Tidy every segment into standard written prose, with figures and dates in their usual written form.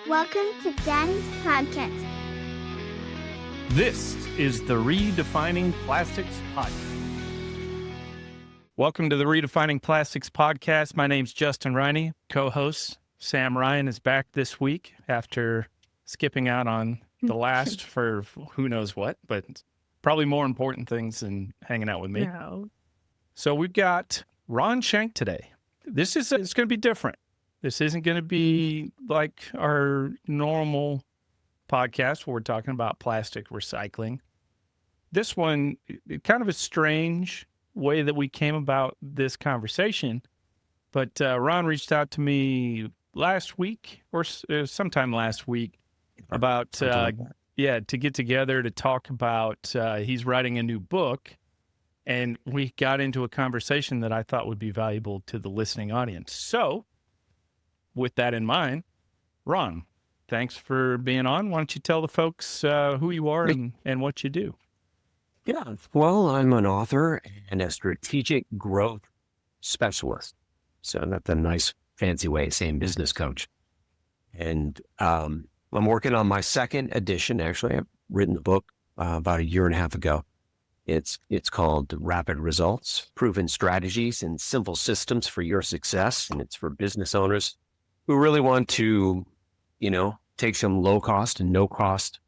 Welcome to Daddy's Podcast. This is the Redefining Plastics Podcast. Welcome to the Redefining Plastics Podcast. My name's Justin Riney. Co-host Sam Ryan is back this week after skipping out on the last for who knows what, but probably more important things than hanging out with me. No. So we've got Ron Shank today. It's going to be different. This isn't going to be like our normal podcast where we're talking about plastic recycling. This one, kind of a strange way that we came about this conversation, but Ron reached out to me last week or sometime last week about, to get together to talk about, he's writing a new book, and we got into a conversation that I thought would be valuable to the listening audience. So with that in mind, Ron, thanks for being on. Why don't you tell the folks who you are and what you do? Yeah, well, I'm an author and a strategic growth specialist. So that's a nice fancy way of saying business coach. And I'm working on my second edition. Actually, I've written the book about a year and a half ago. It's called Rapid Results, Proven Strategies and Simple Systems for Your Success. And it's for business owners who really want to, take some low cost and no cost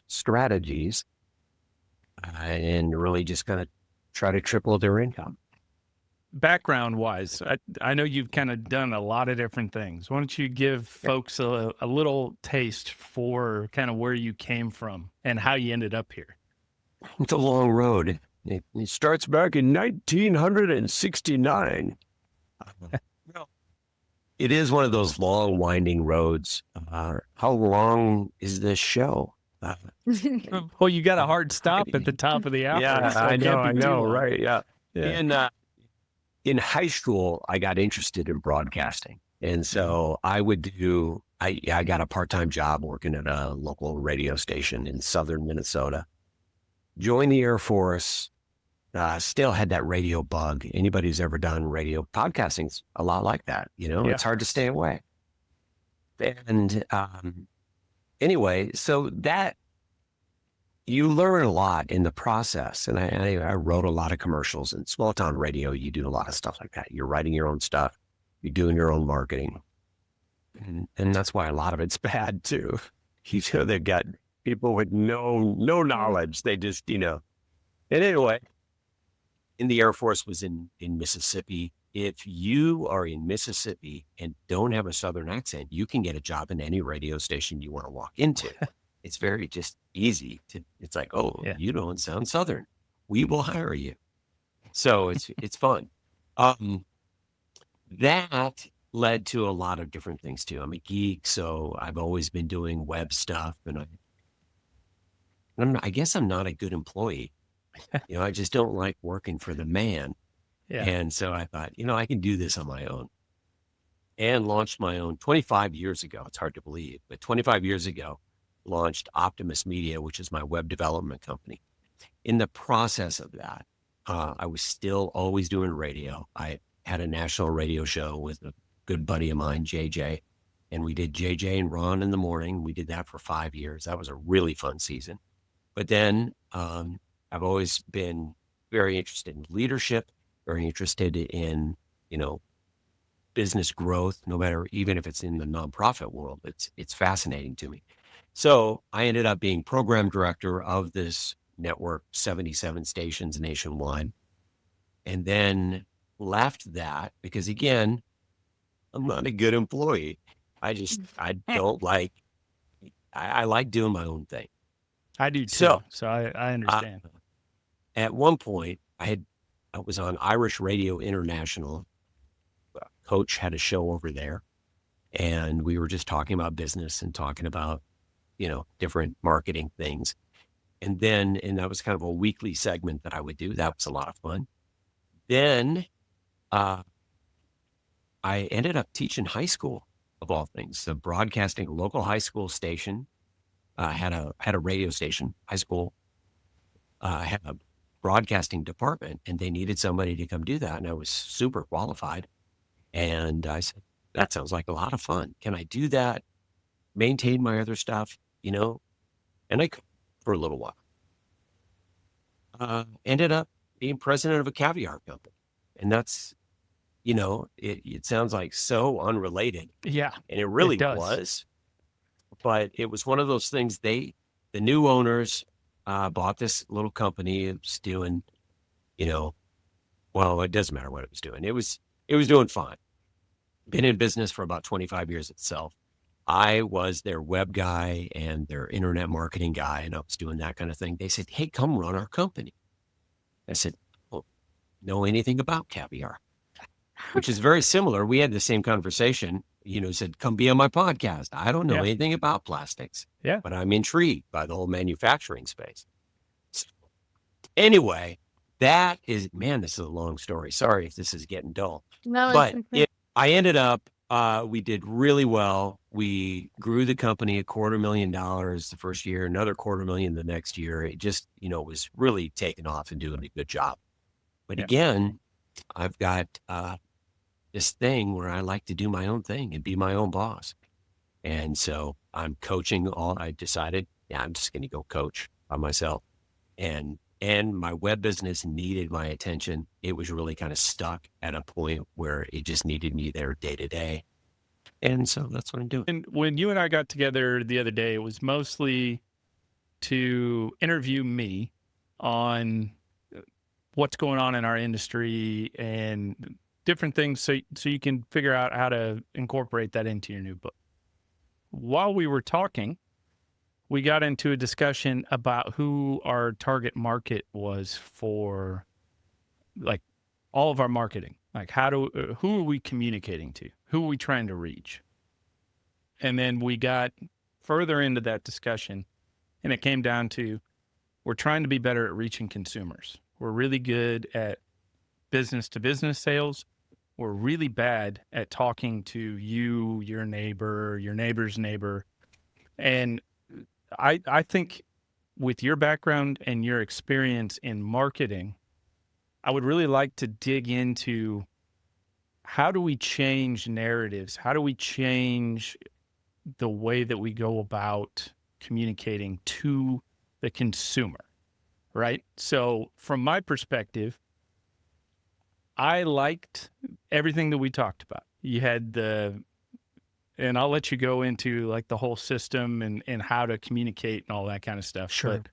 strategies and really just kind of try to triple their income. Background wise, I know you've kind of done a lot of different things. Why don't you give folks a little taste for kind of where you came from and how you ended up here? It's a long road. It starts back in 1969. It is one of those long, winding roads. How long is this show? Well, you got a hard stop at the top of the hour. Yeah, so I know, right? right? Yeah. In high school, I got interested in broadcasting, and so I got a part-time job working at a local radio station in southern Minnesota. Joined the Air Force. Still had that radio bug. Anybody who's ever done radio podcasting's a lot like that. It's hard to stay away. And anyway, so that you learn a lot in the process. And I wrote a lot of commercials. In small town radio, you do a lot of stuff like that. You're writing your own stuff. You're doing your own marketing. And that's why a lot of it's bad too. They've got people with no knowledge. They just, And anyway, in the Air Force was in Mississippi. If you are in Mississippi and don't have a Southern accent, you can get a job in any radio station you want to walk into. It's very just easy it's like, you don't sound Southern. We will hire you. So it's fun. That led to a lot of different things too. I'm a geek, so I've always been doing web stuff, and I guess I'm not a good employee. I just don't like working for the man. Yeah. And so I thought, I can do this on my own, and launched my own 25 years ago. It's hard to believe, but 25 years ago, launched Optimus Media, which is my web development company. In the process of that, I was still always doing radio. I had a national radio show with a good buddy of mine, JJ, and we did JJ and Ron in the morning. We did that for 5 years. That was a really fun season. But then, I've always been very interested in leadership, very interested in, business growth, even if it's in the nonprofit world. It's fascinating to me. So I ended up being program director of this network, 77 stations nationwide, and then left that because, again, I'm not a good employee. I don't like, I like doing my own thing. I do too. So I understand. At one point, I was on Irish Radio International. Coach had a show over there, and we were just talking about business and talking about, different marketing things. And that was kind of a weekly segment that I would do. That was a lot of fun. Then I ended up teaching high school, of all things. So broadcasting, a local high school station had a radio station. High school had a broadcasting department, and they needed somebody to come do that. And I was super qualified. And I said, that sounds like a lot of fun. Can I do that? Maintain my other stuff, And I could for a little while. Ended up being president of a caviar company. And that's, it sounds like so unrelated. Yeah, And it really does. was. But it was one of those things the new owners bought this little company. It was doing, well, it doesn't matter what it was doing. It was doing fine. Been in business for about 25 years itself. I was their web guy and their internet marketing guy, and I was doing that kind of thing. They said, hey, come run our company. I said, well, know anything about caviar? Which is very similar. We had the same conversation, said, come be on my podcast. I don't know anything about plastics, but I'm intrigued by the whole manufacturing space. So, anyway, this is a long story. Sorry if this is getting dull. No, but I ended up, we did really well. We grew the company $250,000 the first year, another $250,000 the next year. It just, was really taking off and doing a good job. But again, I've got this thing where I like to do my own thing and be my own boss. And so I'm coaching I decided, I'm just going to go coach by myself. And my web business needed my attention. It was really kind of stuck at a point where it just needed me there day to day. And so that's what I'm doing. And when you and I got together the other day, it was mostly to interview me on what's going on in our industry and different things so you can figure out how to incorporate that into your new book. While we were talking, we got into a discussion about who our target market was for like all of our marketing. Like who are we communicating to? Who are we trying to reach? And then we got further into that discussion and it came down to, we're trying to be better at reaching consumers. We're really good at business to business sales. We're really bad at talking to you, your neighbor, your neighbor's neighbor. And I think with your background and your experience in marketing, I would really like to dig into how do we change narratives? How do we change the way that we go about communicating to the consumer, right? So from my perspective, I liked everything that we talked about. You had and I'll let you go into like the whole system and how to communicate and all that kind of stuff. Sure. But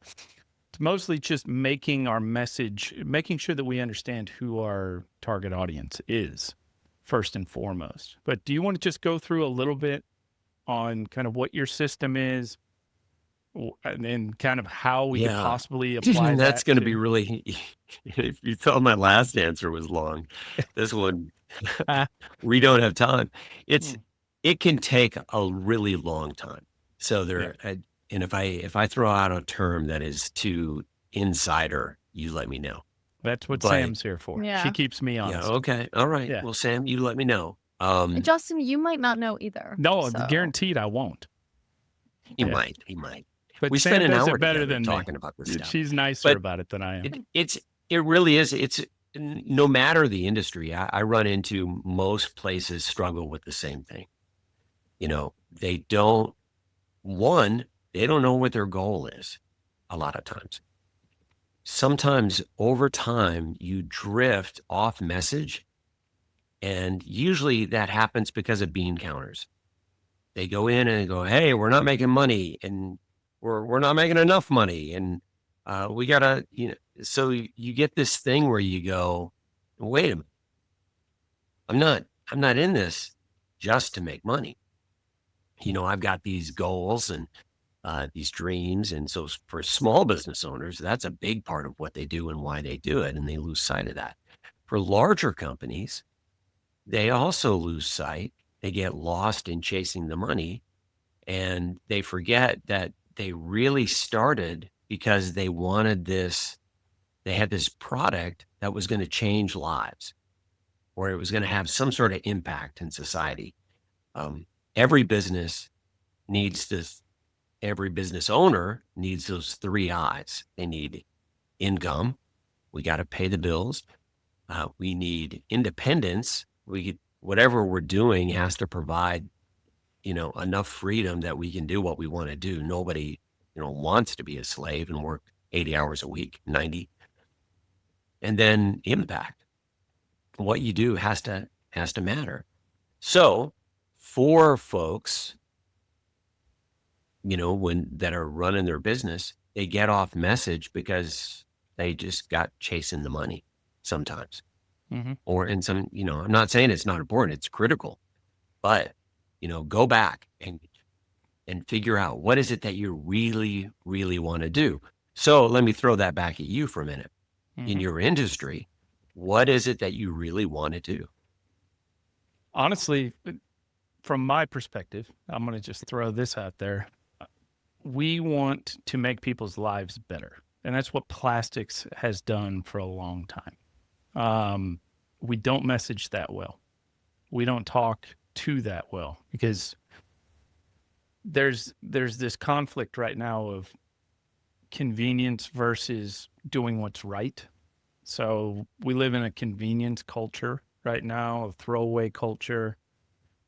it's mostly just making our message, making sure that we understand who our target audience is first and foremost. But do you want to just go through a little bit on kind of what your system is and then kind of how we could possibly apply That's that? going to be really, if you thought my last answer was long, this one, we don't have time. It can take a really long time. So and if I throw out a term that is too insider, you let me know. That's what Sam's here for. Yeah. She keeps me honest. Yeah, okay. All right. Yeah. Well, Sam, you let me know. Justin, you might not know either. No, so. guaranteed I won't. He might. But We Sam spent an does hour it better together than talking me. about this stuff. She's nicer about it than I am. It really is. It's no matter the industry. I run into most places struggle with the same thing. They don't know what their goal is a lot of times. Sometimes over time you drift off message, and usually that happens because of bean counters. They go in and go, hey, we're not making money, and we're not making enough money, and we gotta, so you get this thing where you go, wait a minute, I'm not in this just to make money. I've got these goals and these dreams. And so for small business owners, that's a big part of what they do and why they do it. And they lose sight of that. For larger companies, they also lose sight. They get lost in chasing the money, and they forget that they really started because they wanted this. They had this product that was going to change lives, or it was going to have some sort of impact in society. Every business needs this. Every business owner needs those three I's. They need income. We got to pay the bills. We need independence. We whatever we're doing has to provide, enough freedom that we can do what we want to do. Nobody, wants to be a slave and work 80 hours a week, 90. And then impact. What you do has to matter. So for folks, that are running their business, they get off message because they just got chasing the money sometimes. Or in some, I'm not saying it's not important, it's critical, but, go back and figure out what is it that you really, really want to do. So let me throw that back at you for a minute. In your industry, what is it that you really want to do? Honestly, from my perspective, I'm going to just throw this out there. We want to make people's lives better. And that's what plastics has done for a long time. We don't message that well. We don't talk to that well because there's this conflict right now of convenience versus doing what's right. So we live in a convenience culture right now, a throwaway culture.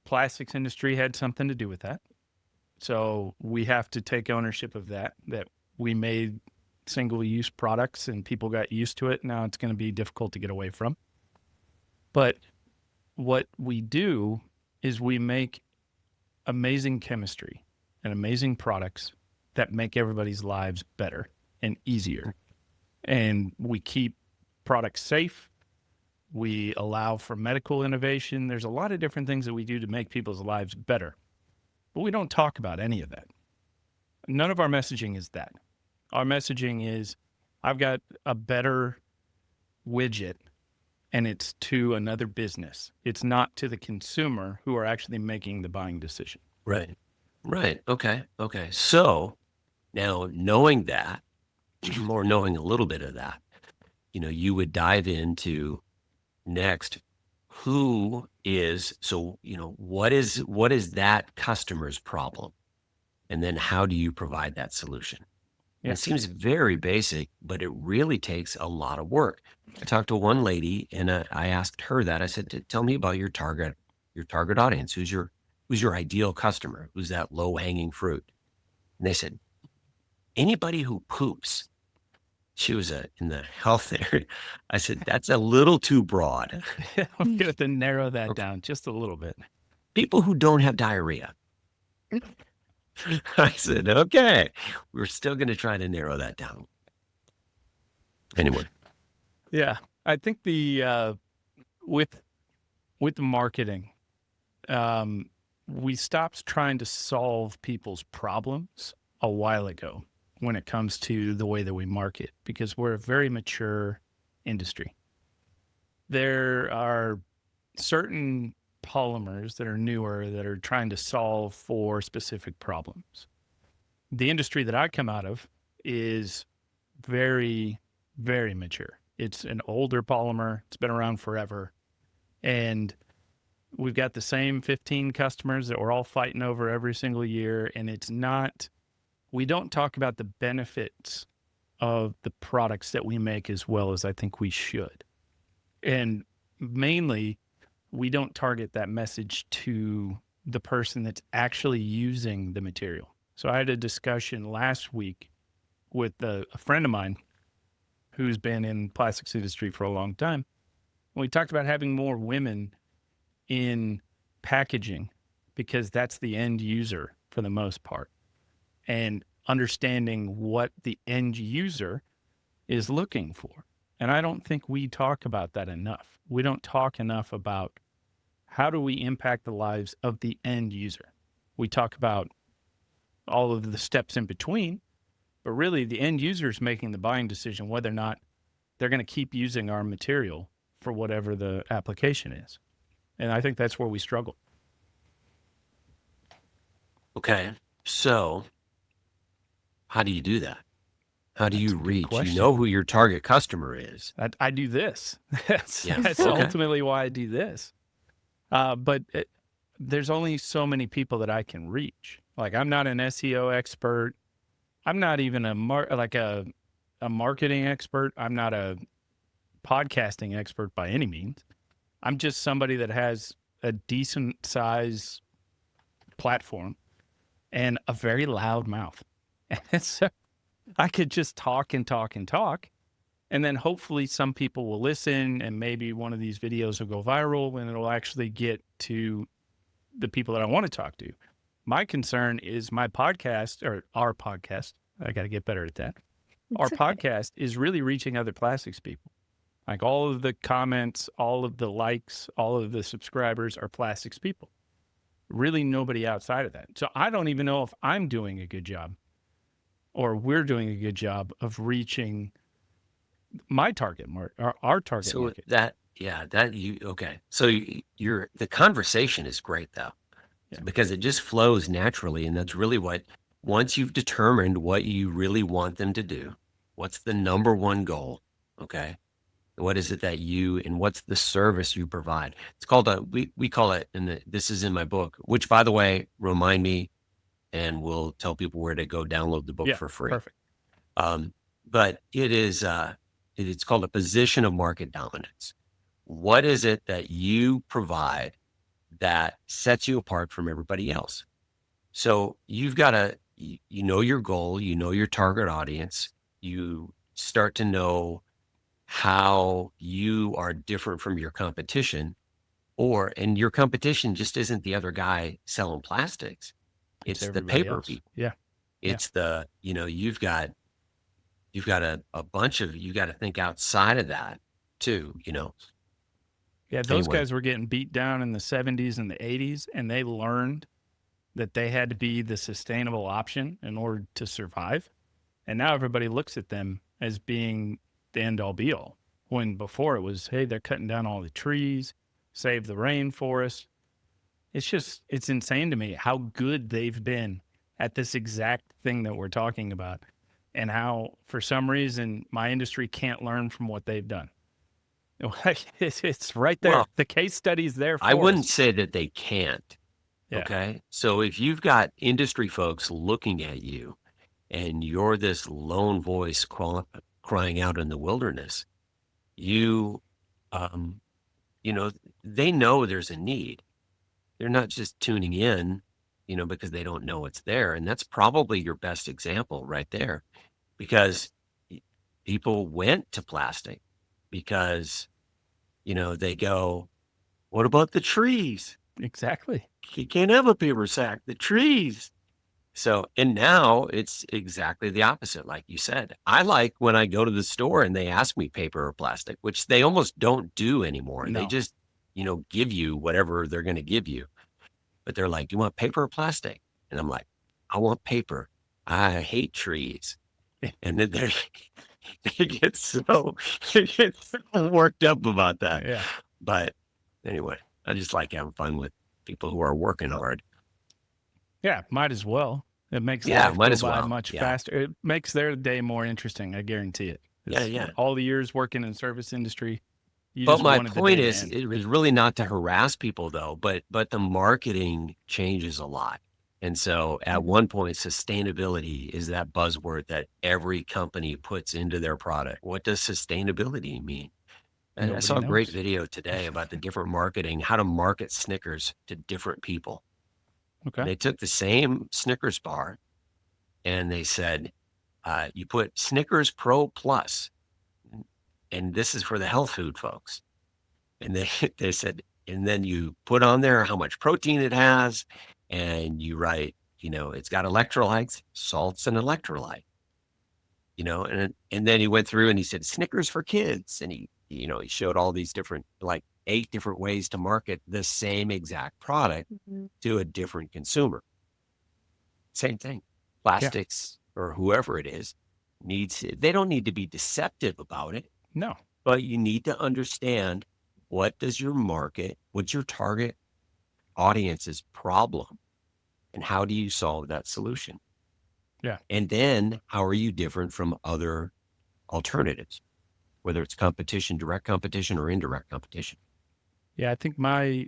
Plastics industry had something to do with that. So we have to take ownership of that we made single-use products and people got used to it. Now it's going to be difficult to get away from. But what we do is we make amazing chemistry and amazing products that make everybody's lives better and easier. And we keep products safe. We allow for medical innovation. There's a lot of different things that we do to make people's lives better. But we don't talk about any of that. None of our messaging is that. Our messaging is, I've got a better widget and it's to another business. It's not to the consumer who are actually making the buying decision. Right. Okay. So now knowing that, or knowing a little bit of that, you would dive into next, what is that customer's problem? And then how do you provide that solution? And it seems very basic, but it really takes a lot of work. I talked to one lady and I asked her that. I said, tell me about your target audience. Who's your ideal customer? Who's that low hanging fruit? And they said, anybody who poops. She was in the health area. I said, that's a little too broad. I'm going to have to narrow that down just a little bit. People who don't have diarrhea. I said, okay, we're still going to try to narrow that down. Anyway. Yeah. I think with the marketing, we stopped trying to solve people's problems a while ago when it comes to the way that we market, because we're a very mature industry. There are certain polymers that are newer that are trying to solve for specific problems. The industry that I come out of is very, very mature. It's an older polymer. It's been around forever. And we've got the same 15 customers that we're all fighting over every single year. And we don't talk about the benefits of the products that we make as well as I think we should. And mainly, we don't target that message to the person that's actually using the material. So I had a discussion last week with a friend of mine who's been in plastics industry for a long time. We talked about having more women in packaging because that's the end user for the most part, and understanding what the end user is looking for. And I don't think we talk about that enough. We don't talk enough about how do we impact the lives of the end user. We talk about all of the steps in between, but really the end user is making the buying decision whether or not they're going to keep using our material for whatever the application is. And I think that's where we struggle. Okay. So how do you do that? How do you reach? question. You know who your target customer is. I do this. That's Okay. ultimately why I do this. But there's only so many people that I can reach. Like, I'm not an SEO expert. I'm not even a marketing expert. I'm not a podcasting expert by any means. I'm just somebody that has a decent size platform and a very loud mouth. And so I could just talk and talk and talk. And then hopefully some people will listen and maybe one of these videos will go viral and it'll actually get to the people that I want to talk to. My concern is my podcast or our podcast. I got to get better at that. Our It's okay. podcast is really reaching other plastics people. Like all of the comments, all of the likes, all of the subscribers are plastics people. Really nobody outside of that. So I don't even know if I'm doing a good job or we're doing a good job of reaching my target market, our target So market. okay. So you're the conversation is great though, Yeah. because it just flows naturally, and that's really what once you've determined what you really want them to do, what's the number one goal, okay? What is it that and what's the service you provide? It's called we call it, this is in my book, which by the way, remind me, and we'll tell people where to go download the book Yeah, for free. perfect. But it's called a position of market dominance. What is it that you provide that sets you apart from everybody else? So you've got to, you know your goal, you know your target audience, you start to know how you are different from your competition, and your competition just isn't the other guy selling plastics. It's the everybody paper else. people. Yeah. It's you've got a bunch of, you got to think outside of that too, Yeah. Those Anyway. guys were getting beat down in the 70s and the 80s, and they learned that they had to be the sustainable option in order to survive. And now everybody looks at them as being the end all be all. When before it was, hey, they're cutting down all the trees, save the rainforest. It's insane to me how good they've been at this exact thing that we're talking about, and how for some reason my industry can't learn from what they've done. It's right there. Well, The case study's there for I wouldn't us. say that they can't. Yeah. Okay. So if you've got industry folks looking at you and you're this lone voice crying out in the wilderness, you, um, they know there's a need. They're not just tuning in, because they don't know it's there. And that's probably your best example right there, because people went to plastic because, they go, what about the trees? Exactly. You can't have a paper sack, the trees. So, and now it's exactly the opposite. Like you said, I like when I go to the store and they ask me paper or plastic, which they almost don't do anymore. They No. just, give you whatever they're going to give you. But they're like, do you want paper or plastic? And I'm like, I want paper. I hate trees. And then they get so worked up about that. Yeah. But anyway, I just like having fun with people who are working hard. Yeah, might as well. It makes Yeah, life might go as by well. much Yeah. faster. It makes their day more interesting. I guarantee it. Yeah. All the years working in service industry, you But just my wanted the point day to is, end. it was really not to harass people though, but the marketing changes a lot. And so at one point, sustainability is that buzzword that every company puts into their product. What does sustainability mean? And I Nobody saw a great knows. video today about the different marketing, how to market Snickers to different people. Okay. They took the same Snickers bar and they said, you put Snickers Pro Plus, and this is for the health food folks. And they said, and then you put on there how much protein it has, and you write, it's got electrolytes, salt's an electrolyte, and then he went through and he said Snickers for kids, and he showed all these different, like 8 different ways to market the same exact product to a different consumer. Same thing, plastics or whoever it is they don't need to be deceptive about it. No. But you need to understand, what does your market, what's your target audience's problem, and how do you solve that solution? Yeah. And then how are you different from other alternatives, whether it's competition, direct competition, or indirect competition? Yeah, I think my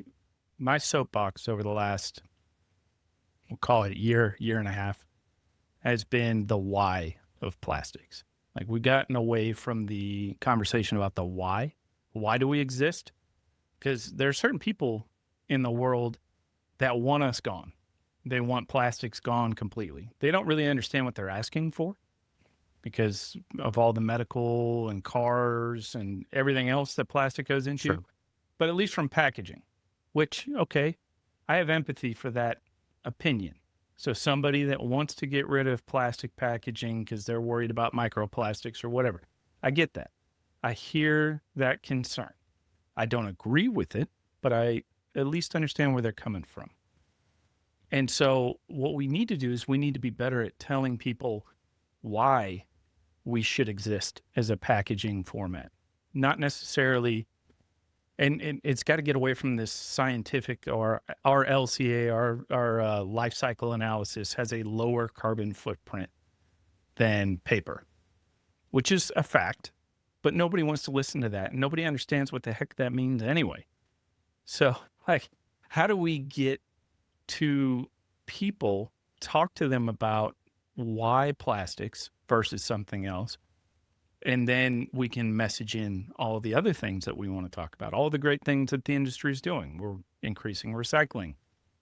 soapbox over the last, we'll call it year and a half, has been the why of plastics. Like, we've gotten away from the conversation about the why. Why do we exist? Because there are certain people in the world that want us gone. They want plastics gone completely. They don't really understand what they're asking for because of all the medical and cars and everything else that plastic goes into. Sure. But at least from packaging, which, okay, I have empathy for that opinion. So somebody that wants to get rid of plastic packaging because they're worried about microplastics or whatever, I get that. I hear that concern. I don't agree with it, but I at least understand where they're coming from. And so what we need to do is we need to be better at telling people why we should exist as a packaging format, not necessarily. And it's got to get away from this scientific or our LCA, our life cycle analysis has a lower carbon footprint than paper, which is a fact, but nobody wants to listen to that. And nobody understands what the heck that means anyway. So, like, how do we get to people, talk to them about why plastics versus something else? And then we can message in all the other things that we want to talk about, all the great things that the industry is doing. We're increasing recycling.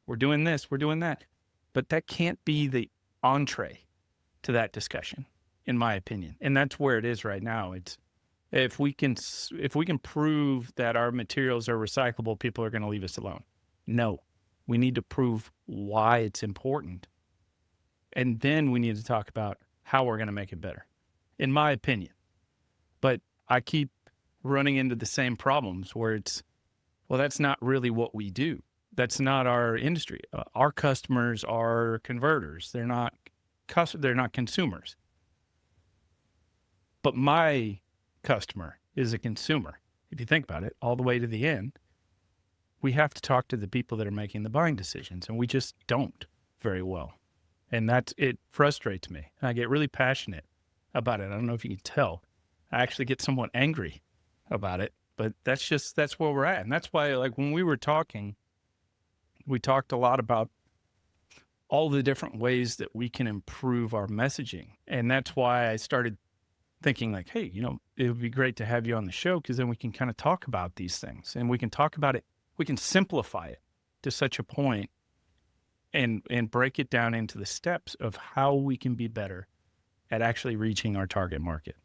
We're doing this, we're doing that. But that can't be the entree to that discussion, in my opinion. And that's where it is right now. It's if we can prove that our materials are recyclable, people are going to leave us alone. No, we need to prove why it's important. And then we need to talk about how we're going to make it better, in my opinion. But I keep running into the same problems where it's, well, that's not really what we do. That's not our industry. Our customers are converters. They're not consumers. But my customer is a consumer. If you think about it, all the way to the end, we have to talk to the people that are making the buying decisions, and we just don't very well. And it frustrates me. I get really passionate about it. I don't know if you can tell. I actually get somewhat angry about it, but that's where we're at. And that's why, like, when we were talking, we talked a lot about all the different ways that we can improve our messaging. And that's why I started thinking, like, hey, it would be great to have you on the show, because then we can kind of talk about these things, and we can talk about it. We can simplify it to such a point and break it down into the steps of how we can be better at actually reaching our target market.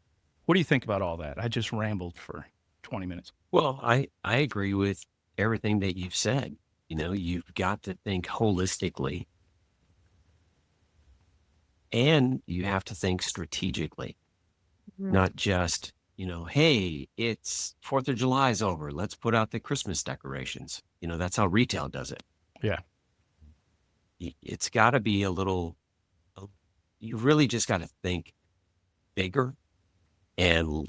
What do you think about all that? I just rambled for 20 minutes. Well, I agree with everything that you've said. You've got to think holistically, and you have to think strategically, not just, hey, it's 4th of July is over. Let's put out the Christmas decorations. That's how retail does it. Yeah. It's got to be you really just got to think bigger and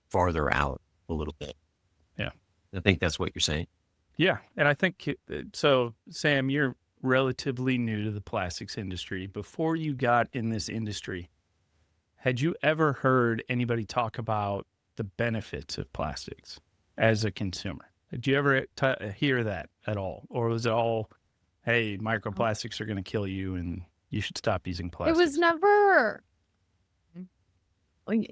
farther out a little bit. Yeah. I think that's what you're saying. Yeah. And I think, so Sam, you're relatively new to the plastics industry. Before you got in this industry, had you ever heard anybody talk about the benefits of plastics as a consumer? Did you ever hear that at all? Or was it all, hey, microplastics are going to kill you and you should stop using plastics? It was never.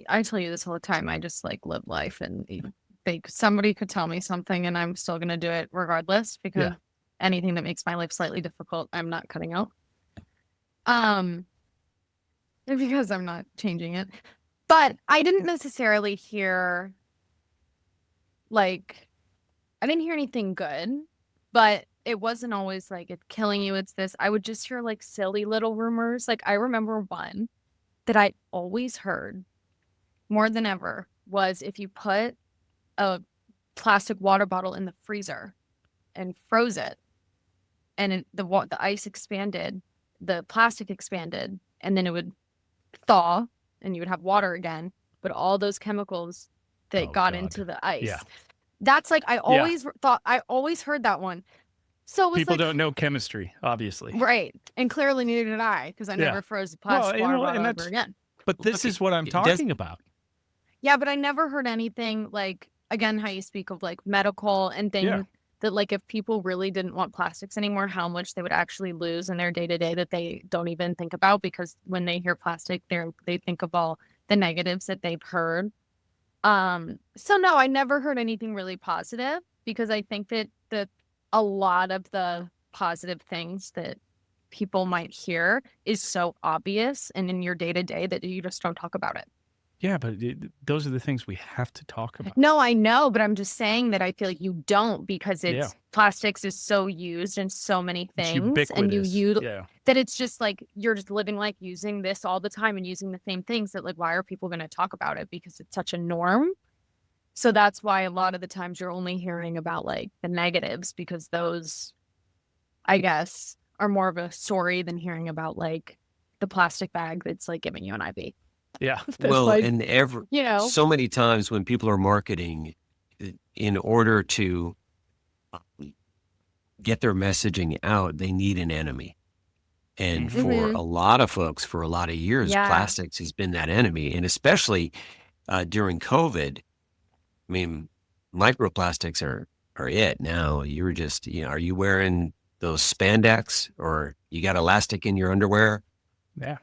I tell you this all the time. I just live life, and somebody could tell me something and I'm still going to do it regardless, because anything that makes my life slightly difficult, I'm not cutting out. Because I'm not changing it. But I didn't necessarily hear, I didn't hear anything good, but it wasn't always it's killing you, it's this. I would just hear silly little rumors. I remember one that I always heard more than ever was, if you put a plastic water bottle in the freezer and froze it, and the ice expanded, the plastic expanded, and then it would thaw and you would have water again, but all those chemicals that got into the ice. That's I always thought, I always heard that one. So it was people don't know chemistry, obviously. Right. And clearly neither did I, because I never froze the plastic water bottle ever again. But this is what I'm talking about. Yeah, but I never heard anything again, how you speak of medical and things that if people really didn't want plastics anymore, how much they would actually lose in their day-to-day that they don't even think about, because when they hear plastic, they think of all the negatives that they've heard. So no, I never heard anything really positive, because I think that a lot of the positive things that people might hear is so obvious and in your day to day that you just don't talk about it. Yeah, but those are the things we have to talk about. No, I know, but I'm just saying that I feel like you don't because Yeah. plastics is so used in so many It's things and ubiquitous. Yeah. that it's just like you're just living like using this all the time and using the same things that like why are people going to talk about it because it's such a norm. So that's why a lot of the times you're only hearing about like the negatives because those I guess are more of a story than hearing about like the plastic bag that's like giving you an IV. Yeah. That's Well, like, and you know. so many times when people are marketing, in order to get their messaging out, they need an enemy. And Mhm. for a lot of folks, for a lot of years, Yeah. plastics has been that enemy. And especially during COVID, I mean, microplastics are it now. You're just, are you wearing those spandex or you got elastic in your underwear? Yeah.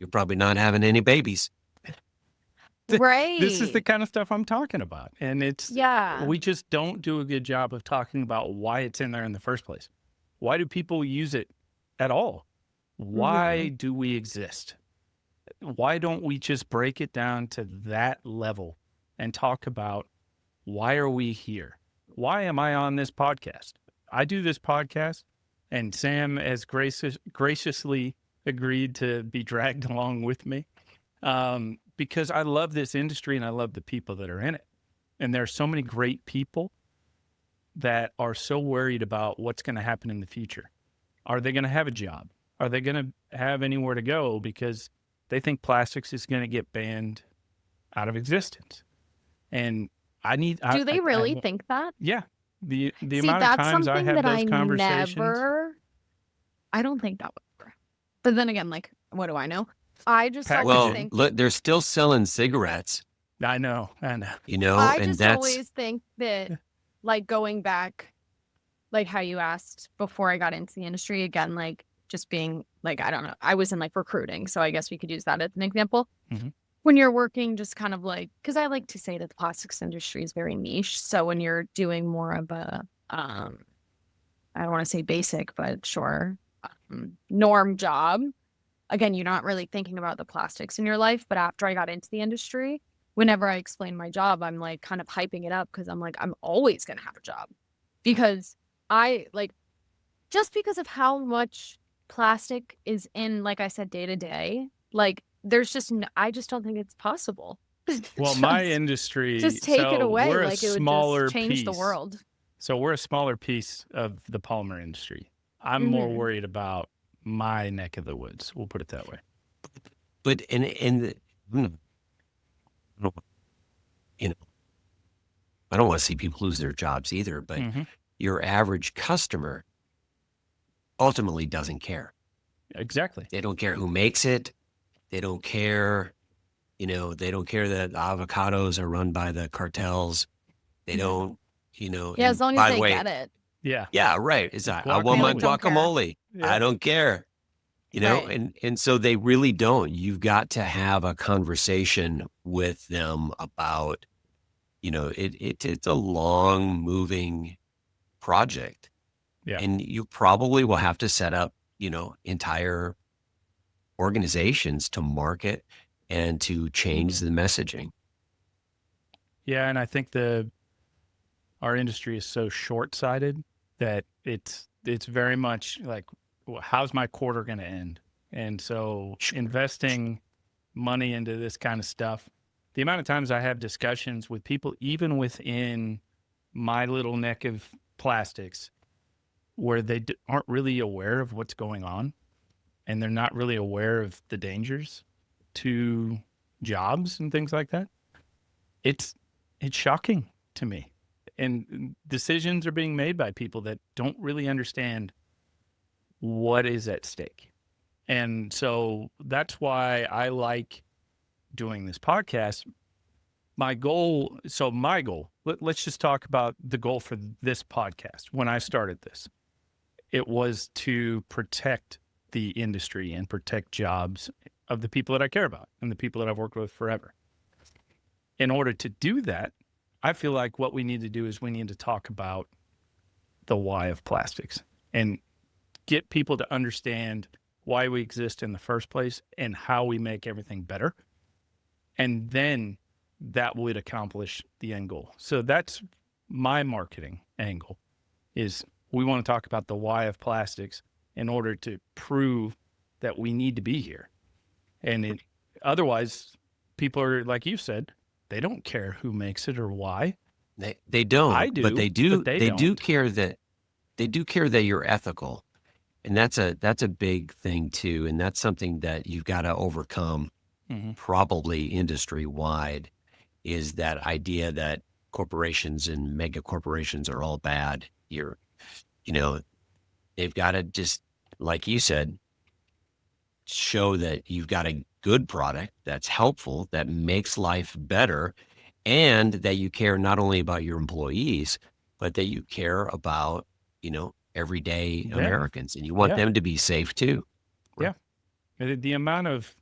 You're probably not having any babies. Right. This is the kind of stuff I'm talking about. And Yeah. we just don't do a good job of talking about why it's in there in the first place. Why do people use it at all? Why do we exist? Why don't we just break it down to that level and talk about why are we here? Why am I on this podcast? I do this podcast and Sam has graciously agreed to be dragged along with me because I love this industry and I love the people that are in it. And there are so many great people that are so worried about what's going to happen in the future. Are they going to have a job? Are they going to have anywhere to go because they think plastics is going to get banned out of existence? And do they really think that? Yeah. The See, amount of that's times I something have that those I conversations. I don't think that would. But then again, like, what do I know? I just always Well, think. look, they're still selling cigarettes, I know. I and just that's always think that, like, going back, like how you asked before I got into the industry, again, like, just being, like, I don't know, I was in, like, recruiting, so I guess we could use that as an example. Mhm. When you're working just kind of like, because I like to say that the plastics industry is very niche, so when you're doing more of a, I don't want to say basic, but sure, norm job, again, you're not really thinking about the plastics in your life. But after I got into the industry, whenever I explain my job, I'm like kind of hyping it up because I'm like, I'm always going to have a job because I like, just because of how much plastic is in, like I said, day to day, like there's just, I just don't think it's possible. Well, my industry, just take it away. we're Like a it would smaller just change the piece. world. So we're a smaller piece of the polymer industry. I'm more worried about my neck of the woods. We'll put it that way. but I don't want to see people lose their jobs either, but your average customer ultimately doesn't care. Exactly. They don't care who makes it. They don't care, they don't care that avocados are run by the cartels. They don't, Yeah, and as long by as the they way, get it. Yeah. yeah, right. It's I want my Guacamole. Don't care. guacamole. Yeah. I don't care. Right. And so they really don't. You've got to have a conversation with them about, it's a long moving project. Yeah. And you probably will have to set up, entire organizations to market and to change the messaging. Yeah. And I think our industry is so short-sighted that it's very much like, how's my quarter going to end? And so investing money into this kind of stuff, the amount of times I have discussions with people, even within my little neck of plastics, where they aren't really aware of what's going on and they're not really aware of the dangers to jobs and things like that. It's shocking to me. And decisions are being made by people that don't really understand what is at stake. And so that's why I like doing this podcast. My goal, let's just talk about the goal for this podcast. When I started this, it was to protect the industry and protect jobs of the people that I care about and the people that I've worked with forever. In order to do that, I feel like what we need to do is we need to talk about the why of plastics and get people to understand why we exist in the first place and how we make everything better. And then that would accomplish the end goal. So that's my marketing angle, is we want to talk about the why of plastics in order to prove that we need to be here. And otherwise, people are, like you said, they don't care who makes it or why. They don't. I do, but they do. but they do don't. care that you're ethical, and that's a big thing too. And that's something that you've got to overcome, probably industry wide, is that idea that corporations and mega corporations are all bad. They've got to just, like you said, show that you've got a good product that's helpful, that makes life better, and that you care not only about your employees, but that you care about, everyday Americans, and you want them to be safe too. Yeah. The amount of,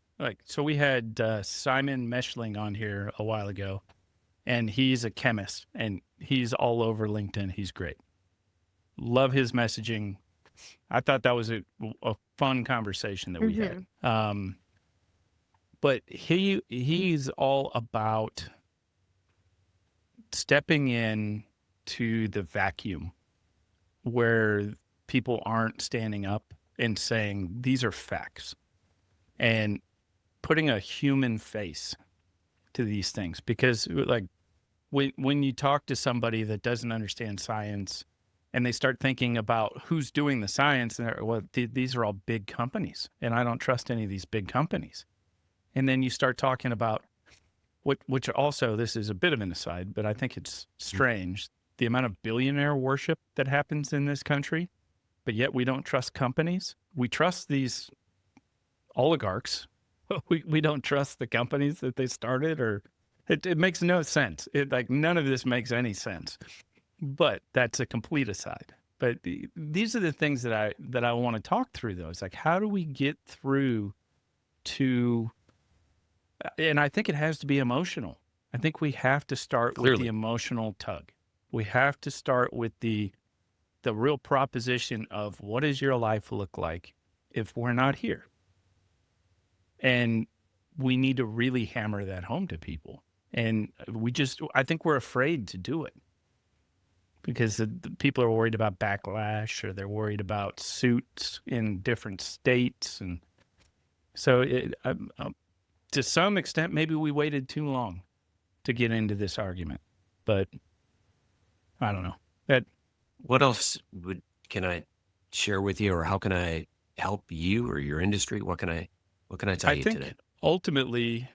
so we had Simon Meshling on here a while ago, and he's a chemist, and he's all over LinkedIn. He's great. Love his messaging. I thought that was a fun conversation that we had. But he's all about stepping in to the vacuum where people aren't standing up and saying, these are facts, and putting a human face to these things. Because when you talk to somebody that doesn't understand science and they start thinking about who's doing the science, and these are all big companies, and I don't trust any of these big companies. And then you start talking about which also, this is a bit of an aside, but I think it's strange, the amount of billionaire worship that happens in this country, but yet we don't trust companies. We trust these oligarchs. We don't trust the companies that they started, or it makes no sense. None of this makes any sense, but that's a complete aside. But these are the things that I want to talk through, though. It's like, how do we get through to, and I think it has to be emotional. I think we have to start with the emotional tug. We have to start with the real proposition of, what does your life look like if we're not here? And we need to really hammer that home to people. And I think we're afraid to do it because the people are worried about backlash, or they're worried about suits in different states. And so to some extent, maybe we waited too long to get into this argument, but I don't know. What else can I share with you, or how can I help you or your industry? What can I tell you today? I think ultimately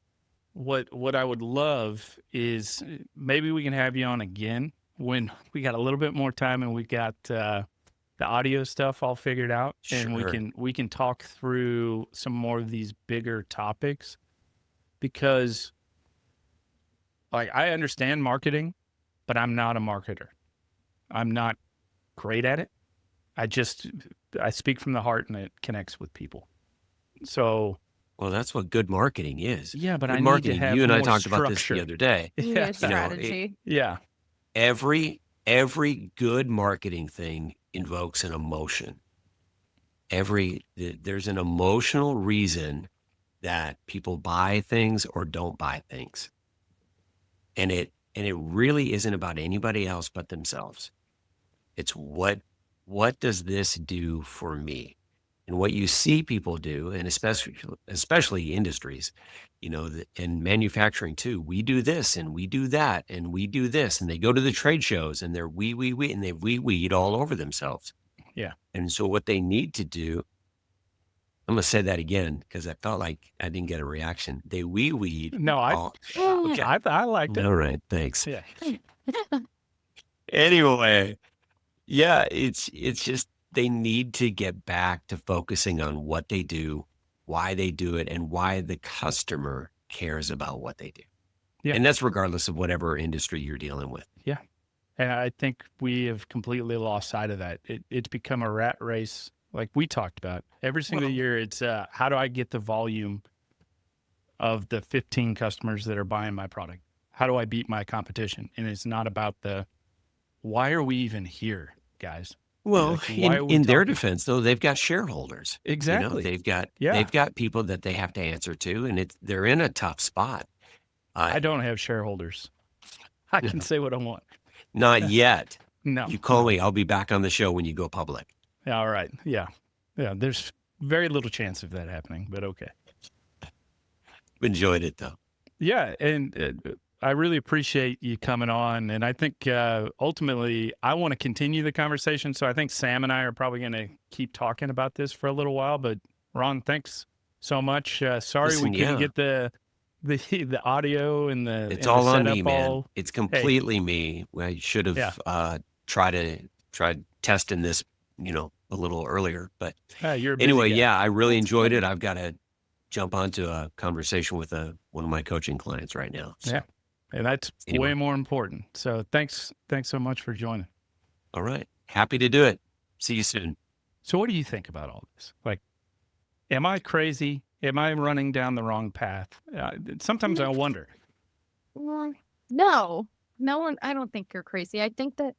what I would love is maybe we can have you on again when we got a little bit more time and we got the audio stuff all figured out, and we can talk through some more of these bigger topics, because I understand marketing, but I'm not a marketer. I'm not great at it. I speak from the heart, and it connects with people. So, well, that's what good marketing is. Yeah, but good I marketing. need to have You and I more talked structure about this the other day. Yeah, strategy. Every good marketing thing invokes an emotion. There's an emotional reason that people buy things or don't buy things, and it really isn't about anybody else but themselves. It's what does this do for me? And what you see people do, and especially industries, and manufacturing too, we do this and we do that and we do this, and they go to the trade shows and they're we, and they weed all over themselves. Yeah. And so what they need to do, I'm going to say that again because I felt like I didn't get a reaction. They weed. No, okay. I liked it. All right. Thanks. Yeah. Anyway, yeah, it's just, they need to get back to focusing on what they do, why they do it, and why the customer cares about what they do. Yeah. And that's regardless of whatever industry you're dealing with. Yeah. And I think we have completely lost sight of that. It's become a rat race, like we talked about. Every single year, it's how do I get the volume of the 15 customers that are buying my product? How do I beat my competition? And it's not about why are we even here, guys. Well, Like, why are we in their talking? defense, though, they've got shareholders. Exactly. They've Yeah. got people that they have to answer to, and they're in a tough spot. I don't have shareholders. I can say what I want. Not yet. No. You call me. I'll be back on the show when you go public. All right. Yeah. Yeah. There's very little chance of that happening, but okay. Enjoyed it, though. Yeah. And I really appreciate you coming on. And I think ultimately I want to continue the conversation. So I think Sam and I are probably going to keep talking about this for a little while. But Ron, thanks so much. Sorry Listen, we couldn't get the audio and it's and all the on me, setup man. It's completely me. I should have tried testing this, a little earlier. But you're a busy anyway, guy. yeah, I really enjoyed it. I've got to jump onto a conversation with one of my coaching clients right now. So, Yeah. And that's anyway. way more important. So thanks so much for joining. All right. Happy to do it. See you soon. So what do you think about all this? Like, am I crazy? Am I running down the wrong path? Sometimes I wonder. Well, no one, I don't think you're crazy. I think that,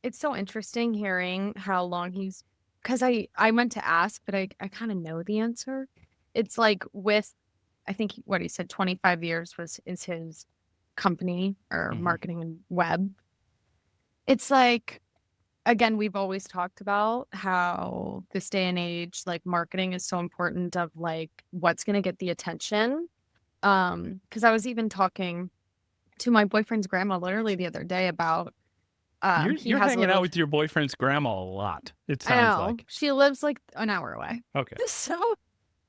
it's so interesting hearing how long because I meant to ask, but I kind of know the answer. It's like I think what he said, 25 years is his company or marketing and web. It's like, again, we've always talked about how this day and age, like marketing is so important of like what's going to get the attention. Because I was even talking to my boyfriend's grandma literally the other day about You're hanging out with your boyfriend's grandma a lot. It sounds like she lives like an hour away. Okay. So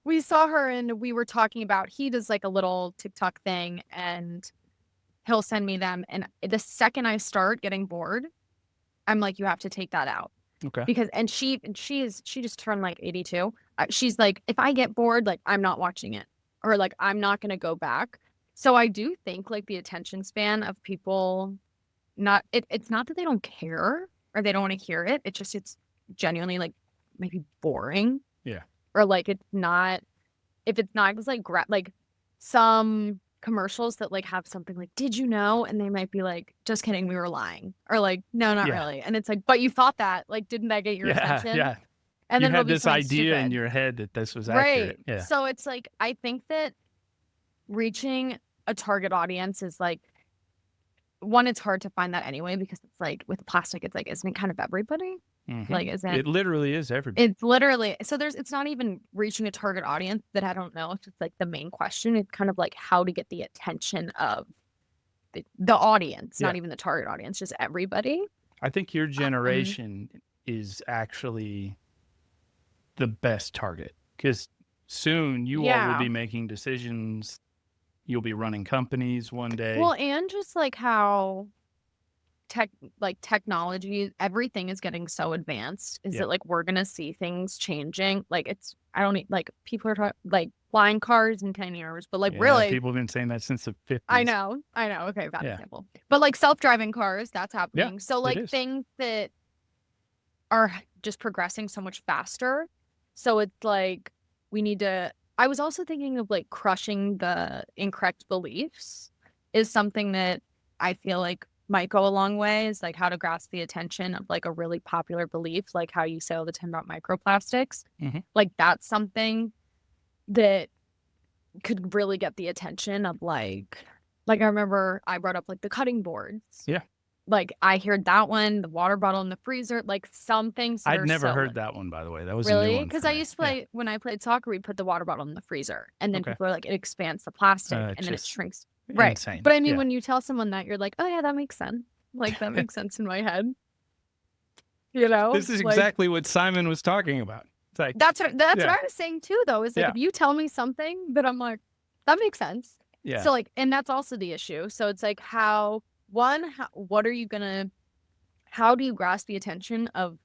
we saw her and we were talking about, he does like a little TikTok thing and he'll send me them. And the second I start getting bored, I'm like, you have to take that out. Okay. Because, she just turned like 82. She's like, if I get bored, like I'm not watching it or like, I'm not going to go back. So I do think like the attention span of people, it's not that they don't care or they don't want to hear it. It's just, it's genuinely like maybe boring. Yeah. Or like, if it's not, it's like some commercials that like have something like, did you know? And they might be like, just kidding, we were lying. Or like, no, not really. And it's like, but you thought that, like, didn't that get your attention? Yeah. And you then had this idea stupid in your head that this was right. accurate. Yeah. So it's like, I think that reaching a target audience is like, one, it's hard to find that anyway, because it's like with plastic, it's like, isn't it kind of everybody? Like, isn't it literally is everybody. It's literally, so it's not even reaching a target audience that I don't know if it's like the main question. It's kind of like how to get the attention of the audience, not even the target audience, just everybody. I think your generation is actually the best target because soon you all will be making decisions. You'll be running companies one day. Well, and just like how technology, everything is getting so advanced. Is that like we're gonna see things changing? Like people are talking like flying cars in 10 years, but like really people have been saying that since the 50s. I know. Okay, bad example. But like self-driving cars, that's happening. Yeah, so like things that are just progressing so much faster. So it's like we need to. I was also thinking of like crushing the incorrect beliefs is something that I feel like might go a long way, is like how to grasp the attention of like a really popular belief, like how you say all the time about microplastics. Like that's something that could really get the attention of like I remember I brought up like the cutting boards. Yeah. Like I heard that one, the water bottle in the freezer, like some things. I'd never heard that one, by the way. That was a new one. Because I used to play when I played soccer, we put the water bottle in the freezer, and then people are like, it expands the plastic, and then it shrinks. Right. Insane. But I mean, when you tell someone that, you're like, oh yeah, that makes sense. Like that makes sense in my head. You know, this is exactly what Simon was talking about. It's like that's what I was saying too, though. Is like if you tell me something that I'm like, that makes sense. Yeah. So like, and that's also the issue. So it's like what are you gonna? How do you grasp the attention of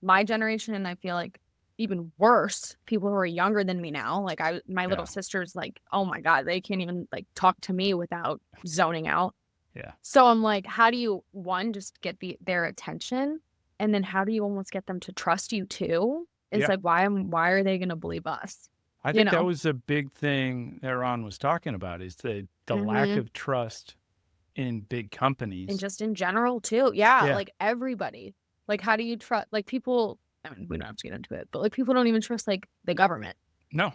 my generation? And I feel like even worse, people who are younger than me now. Like my little sister's like, oh my God, they can't even like talk to me without zoning out. Yeah. So I'm like, how do you just get their attention, and then how do you almost get them to trust you too? It's like why are they gonna believe us? I think that was a big thing that Ron was talking about is the lack of trust in big companies. And just in general too. Yeah, Yeah. like everybody. Like how do you trust like people, I mean, we don't have to get into it, but like people don't even trust like the government. No.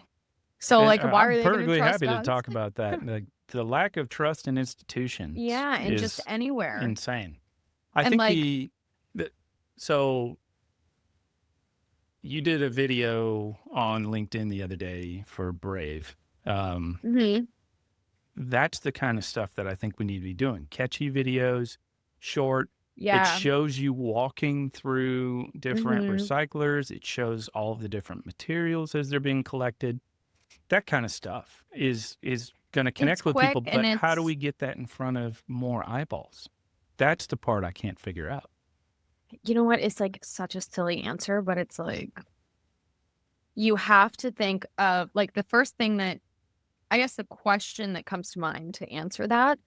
So And, like why I'm are they going to perfectly trust happy to us? talk about that. The lack of trust in institutions Yeah, and is just anywhere. insane. I And, think like- so you did a video on LinkedIn the other day for Brave. Mhm. That's the kind of stuff that I think we need to be doing. Catchy videos, short. It Yeah. shows you walking through different Mhm. recyclers. It shows all of the different materials as they're being collected. That kind of stuff is going to connect It's with people. quick and But how do it's- we get that in front of more eyeballs? That's the part I can't figure out. You know what? It's like such a silly answer, but it's like you have to think of like the first thing that I guess the question that comes to mind to answer that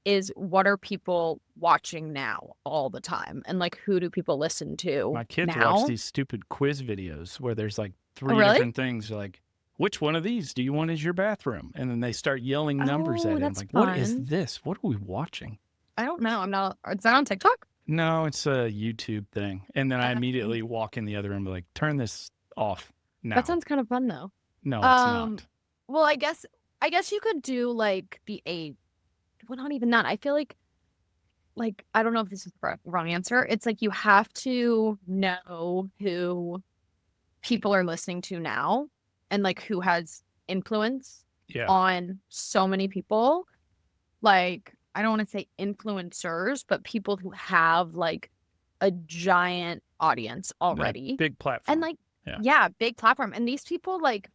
is what are people watching now all the time? And like who do people listen to My kids now? watch these stupid quiz videos where there's like three really? different things. Like, which one of these do you want as your bathroom? And then they start yelling numbers Oh, at it. I'm that's like, what is fun. this? What are we watching? I don't know. I'm not. Is that on TikTok? No, it's a YouTube thing. And then I immediately walk in the other room and be like, turn this off now. That sounds kind of fun though. No, it's not. Well, I guess you could do like the age. Well, not even that. I feel like I don't know if this is the wrong answer. It's like you have to know who people are listening to now and like who has influence Yeah. on so many people. Like, I don't want to say influencers, but people who have like a giant audience already. Big platform. And like, yeah, big platform. And these people, like,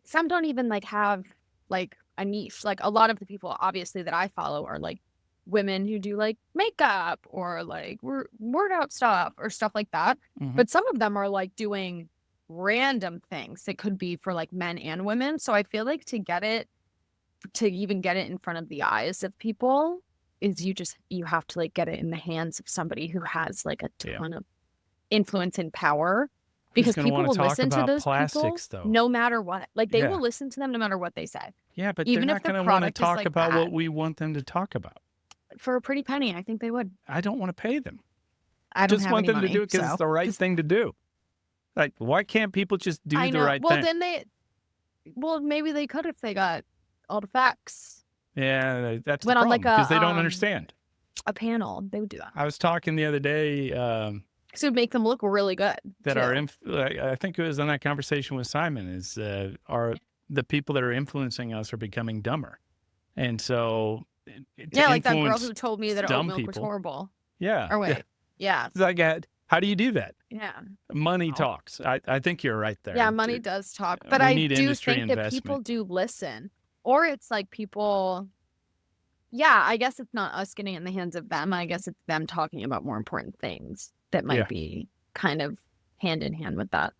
some don't even like have like a niche. Like a lot of the people obviously that I follow are like women who do like makeup or like word out stuff or stuff like that. Mhm. But some of them are like doing random things. It could be for like men and women. So I feel like to even get it in front of the eyes of people is you have to like get it in the hands of somebody who has like a ton of influence and power. Because people will listen to those plastics, people though. no matter what. Like they will listen to them no matter what they say. Yeah, but even they're if not the going to want to product is talk like about what bad. we want them to talk about. For a pretty penny, I think they would. I don't want to pay them. I don't just have want any them money, to do it because it's the right thing to do. Like, why can't people just do the right well, thing? Well, maybe they could if they got all the facts. Yeah, that's the Went on problem like because they don't understand. A panel, they would do that. I was talking the other day. Because it would make them look really good. That too. I think it was in that conversation with Simon, is are the people that are influencing us are becoming dumber. And so, like that girl who told me that oat milk was horrible. Yeah. Or wait, yeah. It's like, how do you do that? Yeah. Money talks. I think you're right there. Yeah, money does talk. But I do think that people do listen. Or it's like people, yeah, I guess it's not us getting it in the hands of them. I guess it's them talking about more important things that might be kind of hand in hand with that.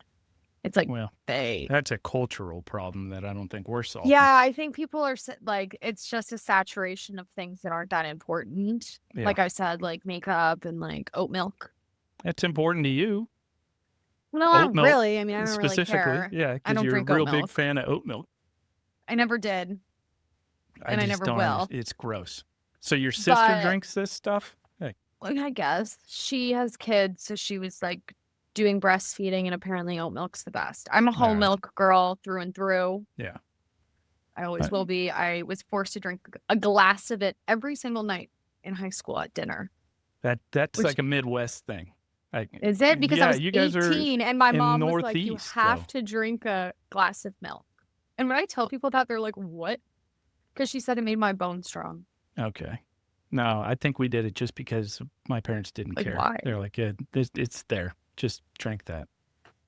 It's like that's a cultural problem that I don't think we're solving. Yeah, I think people are like, it's just a saturation of things that aren't that important. Yeah. Like I said, like makeup and like oat milk. It's important to you. No, not really. I mean, I don't really care. Yeah, I because don't you're a drink real oat milk. big fan of oat milk. I never did. And I never will. It's gross. So your sister drinks this stuff? Hey. Well, I guess. She has kids, so she was like doing breastfeeding, and apparently oat milk's the best. I'm a whole milk girl through and through. Yeah. I always will be. I was forced to drink a glass of it every single night in high school at dinner. That's like a Midwest thing. Is it? Because I was 18 and my mom was like, you have to drink a glass of milk. And when I tell people that, they're like, what? Because she said it made my bones strong. Okay. No, I think we did it just because my parents didn't care. Why? They're like, it's there. Just drink that.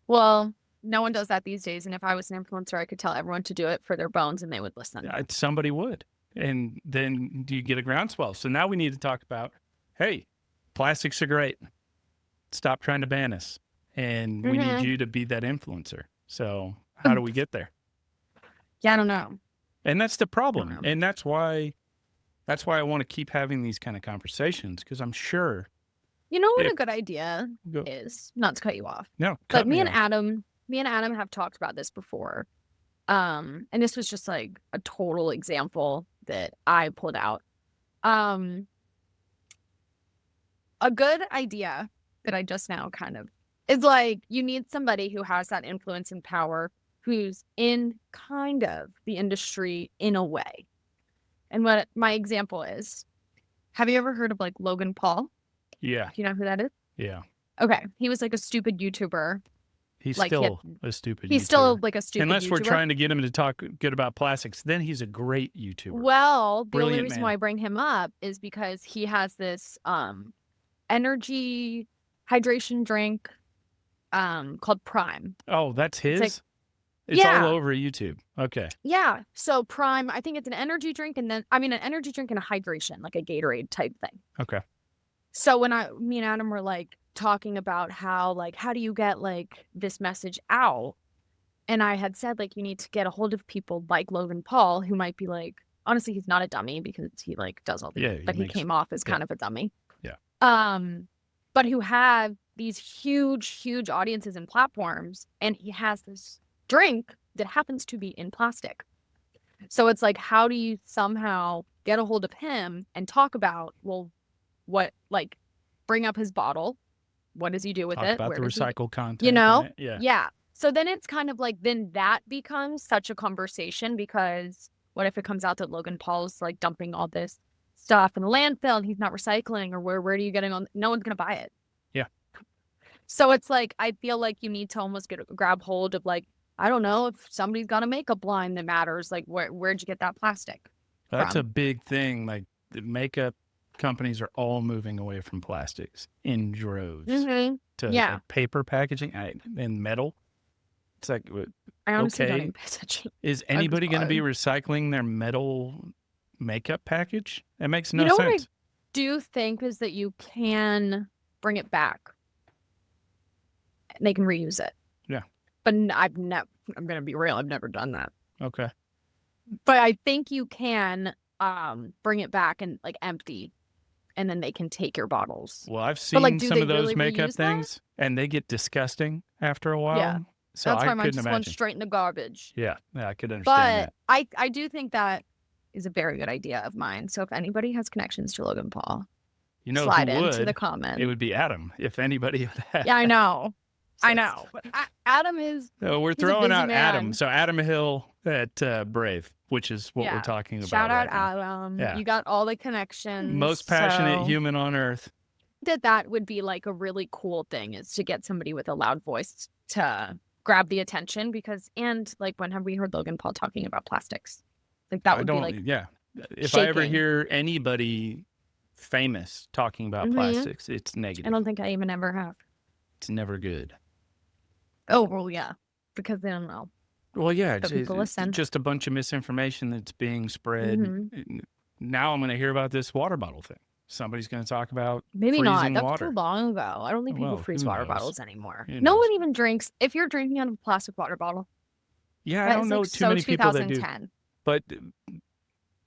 Well, no one does that these days. And if I was an influencer, I could tell everyone to do it for their bones and they would listen. Somebody would. And then you get a groundswell. So now we need to talk about, hey, plastics are great. Stop trying to ban us. And we need you to be that influencer. So how do we get there? Yeah, I don't know. And that's the problem. And that's why I want to keep having these kind of conversations, because I'm sure. You know what a good idea is? Not to cut you off. No, but me and Adam have talked about this before. And this was just like a total example that I pulled out. a good idea that I just now kind of is like you need somebody who has that influence and power, who's in kind of the industry in a way. And what my example is, have you ever heard of like Logan Paul? Yeah. Do you know who that is? Yeah. Okay. He was like a stupid YouTuber. He's Like, still a stupid He's YouTuber. still like a stupid Unless we're YouTuber. trying to get him to talk good about plastics, then he's a great YouTuber. Well, the Brilliant only reason man. why I bring him up is because he has this energy hydration drink called Prime. Oh, that's his? like- It's Yeah. all over YouTube. Okay. Yeah. So Prime, I think it's an energy drink and an energy drink and a hydration, like a Gatorade type thing. Okay. So when me and Adam were like talking about how do you get like this message out? And I had said like you need to get a hold of people like Logan Paul, who might be like, honestly, he's not a dummy because he like does all the, Yeah, but he came off as kind of a dummy. Yeah. But who have these huge audiences and platforms, and he has this drink that happens to be in plastic. So it's like, how do you somehow get a hold of him and talk about, well, what, like, bring up his bottle? What does he do with Talk it? about Where the does he- recycle content. you know? in it. Yeah. Yeah. So then it's kind of like, then that becomes such a conversation, because what if it comes out that Logan Paul's like dumping all this stuff in the landfill and he's not recycling, or where are you getting on? No one's going to buy it. Yeah. So it's like, I feel like you need to almost grab hold of like, I don't know, if somebody's got a makeup line that matters, like where'd you get that plastic? That's from? a big thing. Like the makeup companies are all moving away from plastics in droves Mm-hmm. to Yeah. like, paper packaging and metal. It's like, I honestly don't Okay. even pay attention. is anybody going to be fine. recycling their metal makeup package? It makes no You know what I sense. do think is that you can bring it back. And they can reuse it. Yeah. But I'm going to be real, I've never done that. Okay. But I think you can bring it back and like empty, and then they can take your bottles. Well, I've seen like, do some they of those really makeup reuse that? things, and they get disgusting after a while. Yeah. So That's I why mine couldn't just went imagine. straight in the garbage. Yeah, I could understand But that. I do think that is a very good idea of mine. So if anybody has connections to Logan Paul, You know slide who into would? the comments. It would be Adam, if anybody would have. Yeah, I know. I know. But Adam is So we're He's a throwing busy out Adam. man. So Adam Hill at Brave, which is what we're Yeah. talking about. shout out right now. Adam. Yeah. You got all the connections. Most passionate so human on earth. that would be like a really cool thing, is to get somebody with a loud voice to grab the attention, because and like, when have we heard Logan Paul talking about plastics? Like that I would be don't. like Yeah. If I ever shaking. hear anybody famous talking about Mhm. plastics, it's I negative. don't think I even ever have. It's never good. Oh well, yeah, because they don't know. Well, yeah, But people it's listen. just a bunch of misinformation that's being spread. Mhm. Now I'm going to hear about this water bottle thing. Somebody's going to talk about Maybe not. freezing That's water. too long ago. I don't think people Well, freeze who water knows? bottles anymore. Who No knows? one even drinks. If you're drinking out of a plastic water bottle, Yeah, I that don't is, know like, too so many people that do. 2010. But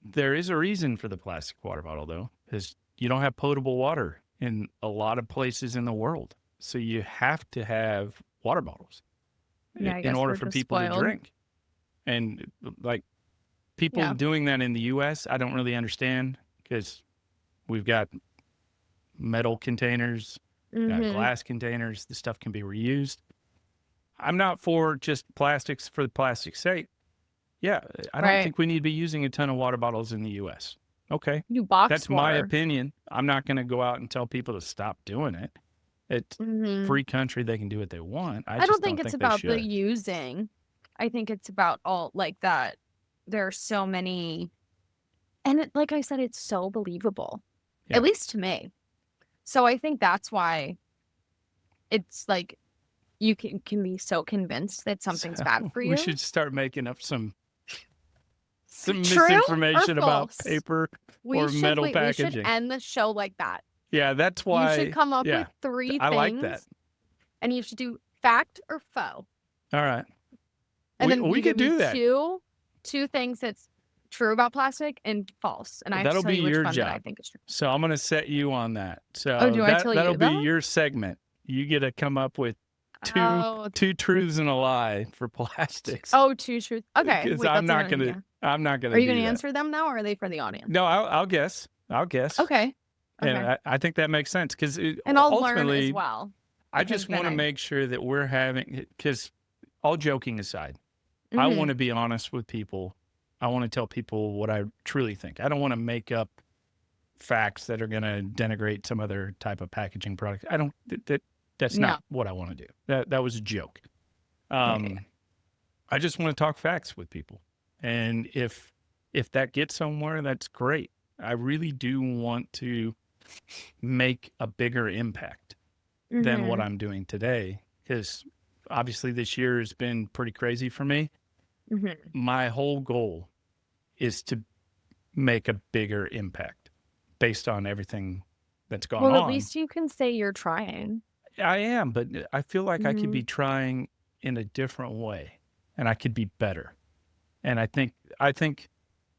there is a reason for the plastic water bottle, though, because you don't have potable water in a lot of places in the world. So you have to have water bottles Yeah, I in guess order we're for just people to spoiled. drink. And like people Yeah. doing that in the US, I don't really understand, because we've got metal containers, Mhm. glass containers. The stuff can be reused. I'm not for just plastics for the plastic's sake. Yeah, I don't Right. think we need to be using a ton of water bottles in the US. Okay, You box that's my water. opinion. I'm not going to go out and tell people to stop doing it. It's Mhm. free country; they can do what they want. I don't just think it's they about the should. using. I think it's about all like that. There are so many, and like I said, it's so believable, Yeah. at least to me. So I think that's why it's like you can be so convinced that something's bad for you. We should start making up some True or misinformation about false? paper We or should, metal wait, we should packaging. end the show like that. Yeah, that's why. You should come up yeah, with 3 I things. like that. And you should do fact or faux. All right. And then we you could give me do that. two things that's true about plastic and false. And I have That'll to tell be you which your one that I job. think is true. So I'm going to set you on that. So Oh, do I tell you that'll be that? your segment. You get to come up with Oh, two truths and a lie for plastics. oh, 2 truths. Okay. because Wait, I'm that's a not good going to. idea. I'm not going to. Are you going to answer them now, or are they for the audience? No, I'll guess. I'll guess. Okay. And Okay. I think that makes sense because And I'll learn as ultimately, well. I because just want to then make sure that we're having, because all joking aside, I Mhm. want to be honest with people. I want to tell people what I truly think. I don't want to make up facts that are going to denigrate some other type of packaging product. I don't, that's No. not what I want to do. That was a joke. Right. I just want to talk facts with people. And if that gets somewhere, that's great. I really do want to make a bigger impact than what Mhm. I'm doing today. Because obviously this year has been pretty crazy for me. Mhm. My whole goal is to make a bigger impact based on everything that's gone Well, at on. least you can say you're trying. I am, but I feel like I could be Mhm. trying in a different way and I could be better. And I think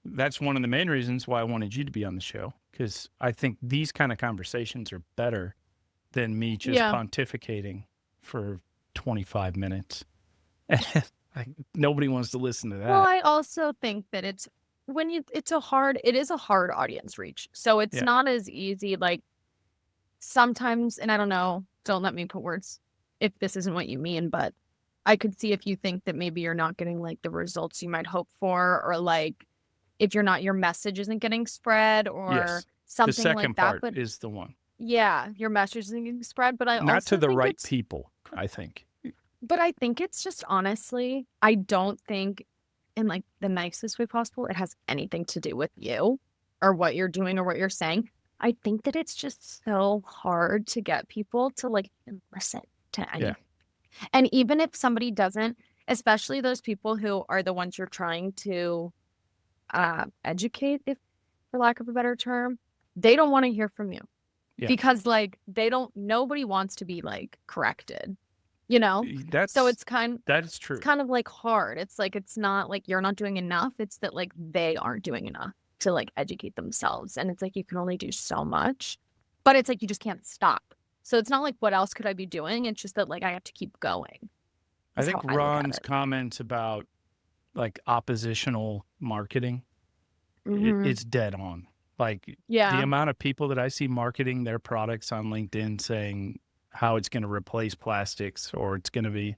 that's one of the main reasons why I wanted you to be on the show, because I think these kind of conversations are better than me just Yeah. pontificating for 25 minutes. Like, nobody wants to listen to Well, that. I also think that it is a hard audience reach. So it's Yeah. not as easy. Like sometimes, and I don't know, don't let me put words if this isn't what you mean, but I could see if you think that maybe you're not getting like the results you might hope for, or like if your message isn't getting spread or Yes. The something like second that. part But is the one. yeah, your message isn't getting spread. But I Not to also the think right people, I think. it's just honestly, I don't think in like the nicest way possible, it has anything to do with you or what you're doing or what you're saying. I think that it's just so hard to get people to like listen to Yeah. anything. And even if somebody doesn't, especially those people who are the ones you're trying to educate, if for lack of a better term, they don't want to hear from you Yeah. because like nobody wants to be like corrected, you know? So That is it's true. kind of like hard. It's like it's not like you're not doing enough. It's that like they aren't doing enough to like educate themselves. And it's like you can only do so much. But it's like you just can't stop. So it's not like what else could I be doing? It's just that like I have to keep going. I Is think how I look at Ron's it. comments about like oppositional marketing, Mhm. it's dead on. Like the Yeah. amount of people that I see marketing their products on LinkedIn saying how it's going to replace plastics or it's going to be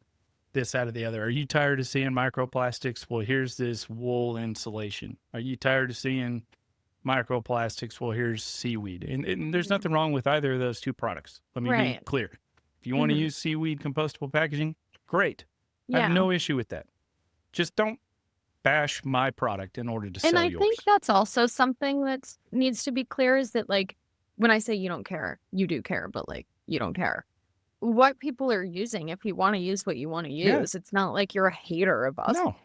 this, out of the other. Are you tired of seeing microplastics? Well, here's this wool insulation. Are you tired of seeing microplastics? Well, here's seaweed. And there's Mhm. nothing wrong with either of those two products. Let me be Right. clear. If you want to Mhm. use seaweed compostable packaging, great. I have Yeah. no issue with that. Just don't bash my product in order to And sell I think yours. that's also something that needs to be clear is that like when I say you don't care, you do care, but like you don't care what people are using. If you want to use what you want to Yeah. use, it's not like you're a hater of us. No.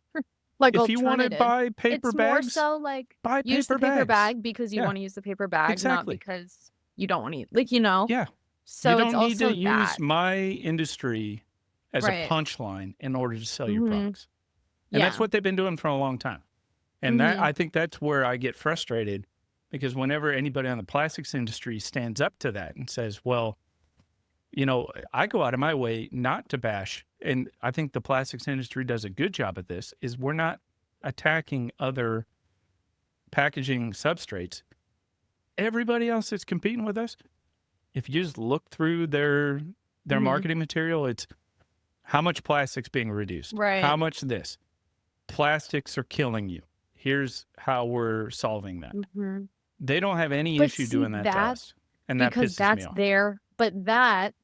Like If you want to alternative. buy paper It's more bags, so like buy use the paper paper bags. bag because you Yeah, want to use the paper bag, not exactly. because you don't want to, like, you know? Yeah. You So it's don't need to also use that. my industry as a Right. punchline in order to sell your Mm-hmm. products. And that's Yeah. what they've been doing for a long time. And that, Mm-hmm. I think that's where I get frustrated, because whenever anybody on the plastics industry stands up to that and says, well, you know, I go out of my way not to bash, and I think the plastics industry does a good job at this, is we're not attacking other packaging substrates. Everybody else that's competing with us, if you just look through their Mm-hmm. marketing material, it's how much plastic's being reduced, how Right. much this. Plastics are killing you. Here's how we're solving that. Mm-hmm. They don't have any But issue see doing that to that us. And that because pisses me that's off. that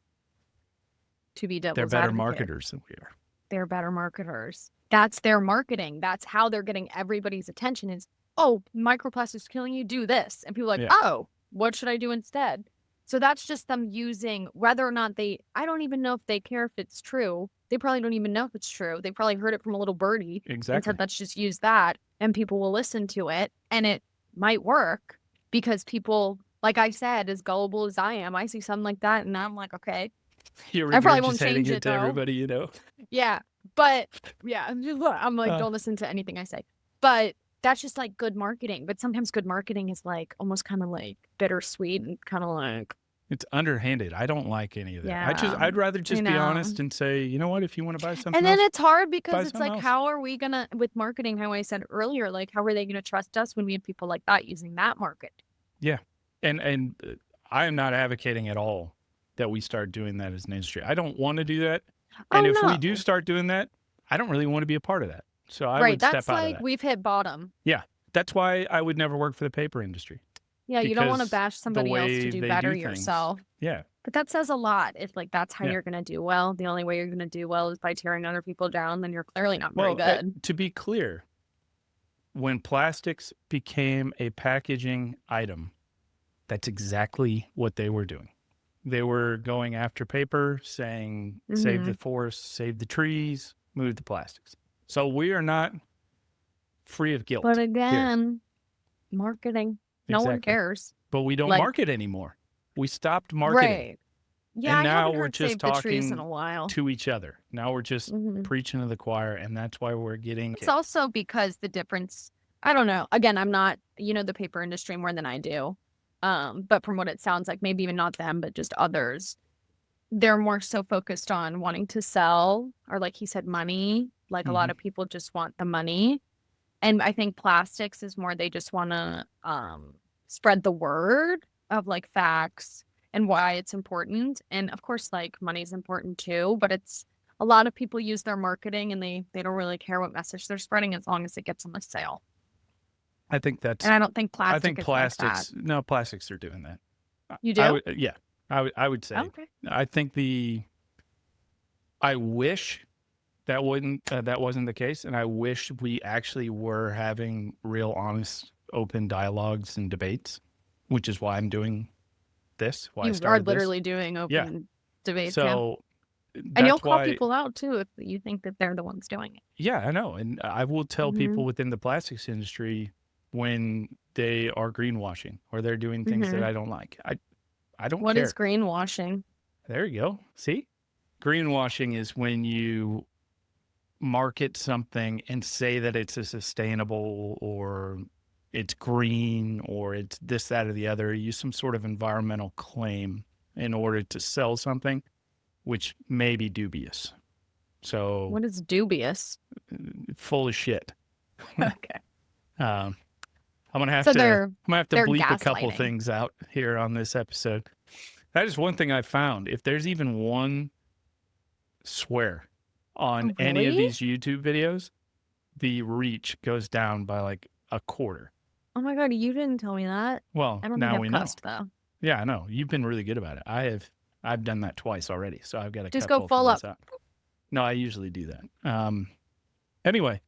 to be They're devil's better advocate. marketers than we are. They're better marketers. That's their marketing. That's how they're getting everybody's attention is, oh, microplastics killing you, do this. And people are like, Yeah. oh, what should I do instead? So that's just them using whether or not I don't even know if they care if it's true. They probably don't even know if it's true. They probably heard it from a little birdie and Exactly. said, let's just use that. And people will listen to it. And it might work because people, like I said, as gullible as I am, I see something like that and I'm like, okay. You're I probably won't regurgitating change it it to though. everybody, you know. Yeah. But yeah, I'm like, don't listen to anything I say. But that's just like good marketing. But sometimes good marketing is like almost kind of like bittersweet and kind of like, It's underhanded. I don't like any of that. yeah, I'd rather I just be know. honest and say, you know what, if you want to buy something And then else, it's hard buy because it's something like, else. how are we gonna, with marketing, how I said earlier, like, how are they gonna trust us when we have people like that using that market? Yeah. And I am not advocating at all that we start doing that as an industry. I don't want to do that. Oh, And if we no. do start doing that, I don't really want to be a part of that. So I Right. would step That's out of like that. we've hit bottom. Yeah. That's why I would never work for the paper industry. Yeah, you don't want to Because bash the somebody else way to do they better do things. yourself. Yeah. But that says a lot. If like that's how Yeah. you're gonna do well, the only way you're gonna do well is by tearing other people down, then you're clearly not very Well, good. to be clear, when plastics became a packaging item, that's exactly what they were doing. They were going after paper, saying, save the forest, save the trees, move the plastics. So we are not free of guilt. But here. again, marketing. No one Exactly. cares. But we don't like- market anymore. We stopped marketing. Right. Yeah, And I now haven't we're heard just save the trees in talking a while. to each other. Now we're just Mhm. preaching to the choir, and that's why we're getting. It's also because the difference, I don't know. Again, I'm not, the paper industry more than I do. But from what it sounds like, maybe even not them, but just others, they're more so focused on wanting to sell or like he said, money. Like a lot of people just want the money. And I think plastics is more, they just want to spread the word of like facts and why it's important. And of course, like money's important too, but it's a lot of people use their marketing and they don't really care what message they're spreading as long as it gets them a sale. I think that's. And I don't think plastic I think is plastics. like No, plastics are doing that. You do? I would say. that. Okay. I think I wish that wasn't the case, and I wish we actually were having real, honest, open dialogues and debates, which is why I'm doing this. Why I You are started this. literally doing open debates. Yeah. So, And you'll that's call why, people out too if you think that they're the ones doing it. Yeah, I know, and I will tell people within the plastics industry when they are greenwashing or they're doing things that I don't like. I don't What care. is greenwashing? There you go. See? Greenwashing is when you market something and say that it's a sustainable or it's green or it's this, that, or the other. Use some sort of environmental claim in order to sell something, which may be dubious. So What is dubious? full of shit. Okay. I'm gonna have So to they're bleep a couple gaslighting. things out here on this episode. That is one thing I found. If there's even one swear on any of really? these YouTube videos, the reach goes down by like a quarter. Oh my God, you didn't tell me that. Well, I don't now think we I've know. cussed though. Yeah, I know. You've been really good about it. I've done that twice already, so I've got to Just cut go both full of those up. out. No, I usually do that. Anyway,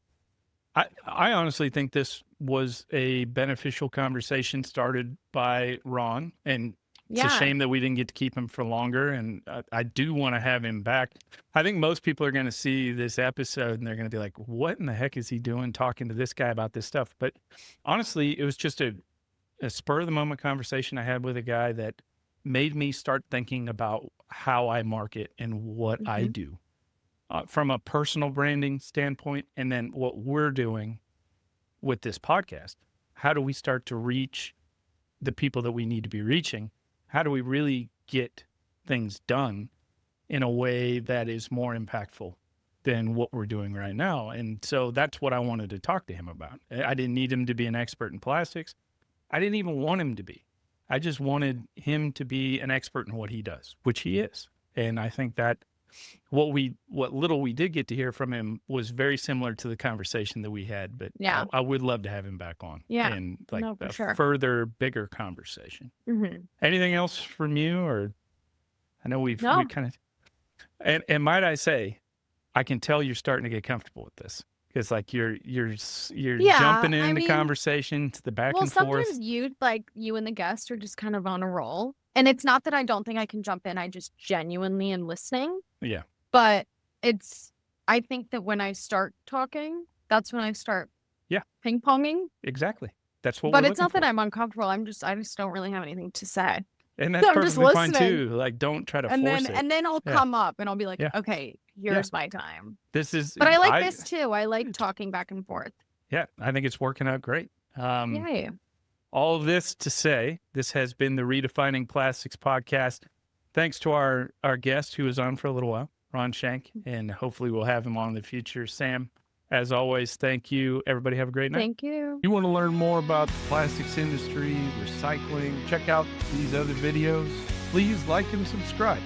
I honestly think this was a beneficial conversation started by Ron, and it's Yeah. a shame that we didn't get to keep him for longer. And I do want to have him back. I think most people are going to see this episode and they're going to be like, what in the heck is he doing talking to this guy about this stuff? But honestly, it was just a spur of the moment conversation I had with a guy that made me start thinking about how I market and what I do from a personal branding standpoint. And then what we're doing with this podcast. How do we start to reach the people that we need to be reaching? How do we really get things done in a way that is more impactful than what we're doing right now? And so that's what I wanted to talk to him about. I didn't need him to be an expert in plastics. I didn't even want him to be. I just wanted him to be an expert in what he does, which he is. And I think that what little we did get to hear from him was very similar to the conversation that we had, but Yeah. I would love to have him back on. Yeah. And like No, for a sure. further, bigger conversation. Mm-hmm. Anything else from you? Or I know we No. kind of, and might I say, I can tell you're starting to get comfortable with this. Because like you're Yeah, jumping I into mean, conversation to the back Well, and forth. sometimes you and the guest are just kind of on a roll. And it's not that I don't think I can jump in. I just genuinely am listening. Yeah. But I think that when I start talking, that's when I start ping ponging. Exactly. That's what But we're it's not looking that for. I'm uncomfortable. I just don't really have anything to say. And that's I'm just perfectly fine listening. too. Like don't try to And force then it. and then I'll Yeah. come up and I'll be like, Yeah. okay, here's my time. This is But I like this too. I like talking back and forth. Yeah, I think it's working out great. Yay. All of this to say, this has been the Redefining Plastics podcast. Thanks to our guest who was on for a little while, Ron Shank, and hopefully we'll have him on in the future. Sam, As always, thank you. Everybody have a great night. Thank you. You want to learn more about the plastics industry, recycling, check out these other videos. Please like and subscribe.